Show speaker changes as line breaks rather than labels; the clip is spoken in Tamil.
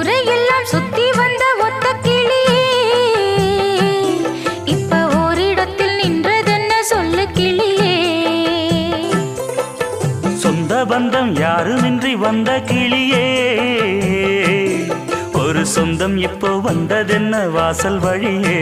ஊரையெல்லாம் சுத்தி வந்த ஒத்த கிளியே இப்ப ஓரிடத்தில் நின்றதென்ன சொல்லு கிளியே.
சொந்த பந்தம் யாருமின்றி வந்த கிளியே ஒரு சொந்தம் இப்போ வந்ததென்ன வாசல் வழியே.